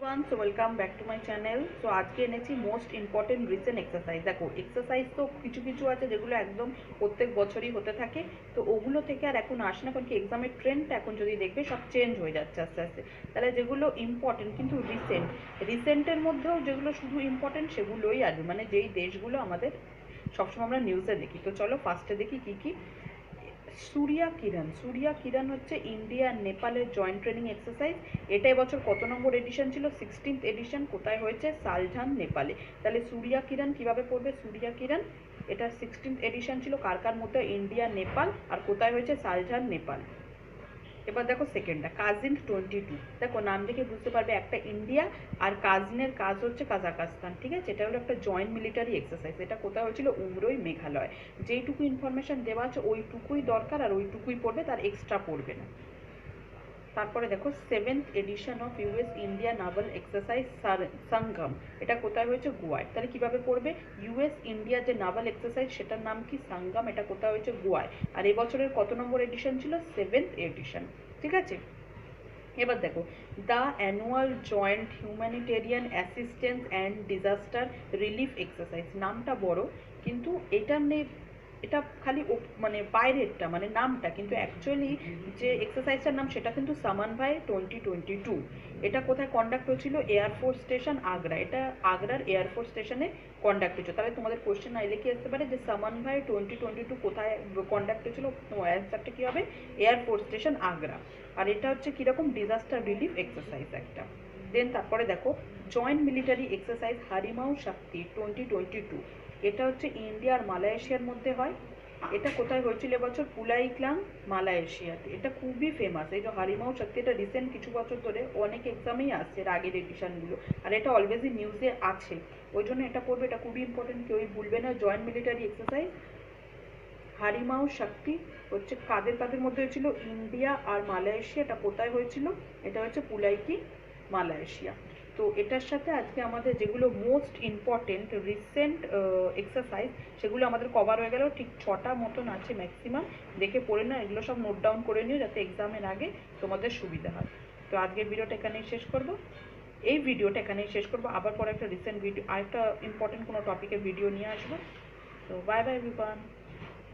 Everyone, so welcome back to my channel. So আজকে এনেছি most important recent exercise. দেখো, exercise তো কিছু কিছু আছে যেগুলো একদম প্রত্যেক বছরই হতে থাকে, তো ওগুলো থেকে আর এখন আসে না, কারণ কি এক্সামের ট্রেন্ডটা এখন যদি দেখবে সব চেঞ্জ হয়ে যাচ্ছে আস্তে আস্তে। তাহলে যেগুলো ইম্পর্টেন্ট কিন্তু রিসেন্টের মধ্যেও যেগুলো শুধু ইম্পর্টেন্ট সেগুলোই আসবে, মানে যেই দেশগুলো আমাদের সবসময় আমরা নিউজে দেখি। তো চলো ফার্স্টে দেখি কী কী। সূর্যা কিরণ হচ্ছে ইন্ডিয়া আর নেপালের জয়েন্ট ট্রেনিং এক্সারসাইজ। এটা এবছর কত নম্বর এডিশন ছিল? 16th addition. কোথায় হয়েছে? সালঝান, নেপালে। তাহলে সূর্যা কিরণ কীভাবে পড়বে? সূর্যা কিরণ এটা 16th এডিশন ছিল, কার কার মধ্যে? ইন্ডিয়া, নেপাল। আর কোথায় হয়েছে? সালঝান, নেপাল। এবার দেখো সেকেন্ডটা, কাজিন 22। দেখো নাম দেখে বুঝতে পারবে একটা ইন্ডিয়া, আর কাজিনের কাজ হচ্ছে কাজাকাস্তান। ঠিক আছে, এটা হলো একটা জয়েন্ট মিলিটারি এক্সারসাইজ। এটা কোথায় হয়েছিল? উমরোই, মেঘালয়। যেইটুকু ইনফরমেশন দেওয়া আছে ওইটুকুই দরকার, আর ওইটুকুই পড়বে, তার এক্সট্রা পড়বে না। তারপরে দেখো 7th edition of US India naval exercise Sangam. এটা কোথায় হয়েছে? গোয়ায়। তাহলে কিভাবে পড়বে? ইউএস ইন্ডিয়া যে নাভাল এক্সারসাইজ সেটার নাম কি? সঙ্গম। এটা কোথায় হয়েছে? গোয়ায়। আর এবছরের কত নম্বর এডিশন ছিল? 7th addition. ঠিক আছে, এবার দেখো the annual joint humanitarian assistance and disaster relief exercise. নামটা বড়, কিন্তু এটা খালি মানে বাইরেরটা, মানে নামটা, কিন্তু অ্যাকচুয়ালি যে এক্সারসাইজটার নাম সেটা কিন্তু সমন্বয় 2022। এটা কোথায় কন্ডাক্ট হয়েছিল? Air force station Agra. এটা আগ্রার এয়ারফোর্স স্টেশনে কন্ডাক্ট হয়েছিল। তাহলে তোমাদের কোয়েশ্চেন আইলে কি আসতে পারে যে সমন্বয় 2022 কোথায় কন্ডাক্ট হয়েছিল? অ্যান্সারটা কী হবে? Air force station Agra. আর এটা হচ্ছে কীরকম? ডিজাস্টার রিলিফ এক্সারসাইজ একটা। দেন তারপরে দেখো জয়েন্ট মিলিটারি এক্সারসাইজ হারিমাউ শক্তি 2022। এটা হচ্ছে ইন্ডিয়া আর মালয়েশিয়ার মধ্যে হয়। এটা কোথায় হয়েছিল এবছর? পুলাইক্লাং, মালয়েশিয়াতে। এটা খুবই ফেমাস, এই যে হারিমাউ শক্তি। এটা রিসেন্ট কিছু বছর ধরে অনেক এক্সামেই আসছে, এর আগের এডিশনগুলো। আর এটা অলওয়েজই নিউজে আছে, ওই জন্য এটা পড়বে। এটা খুবই ইম্পর্টেন্ট, কেউই ভুলবে না। জয়েন্ট মিলিটারি এক্সারসাইজ হারিমাউ শক্তি হচ্ছে কাদের কাদের মধ্যে হয়েছিল? ইন্ডিয়া আর মালয়েশিয়া। এটা কোথায় হয়েছিল? এটা হচ্ছে পুলাইকি, মালয়েশিয়া। তো এটার সাথে আজকে আমাদের যেগুলো মোস্ট ইম্পর্টেন্ট রিসেন্ট এক্সারসাইজ সেগুলো আমাদের কভার হয়ে গেল। ঠিক 6টা মতন আছে ম্যাক্সিমাম, দেখে পড়ে না, এগুলো সব নোট ডাউন করে নিও যাতে এক্সামের আগে তোমাদের সুবিধা হয়। তো আজকের ভিডিওটা এখানেই শেষ করব। আবার পরে একটা রিসেন্ট ভিডিও, আরেকটা ইম্পর্টেন্ট কোনো টপিকের ভিডিও নিয়ে আসবো। তো বাই বাই এভরিওয়ান।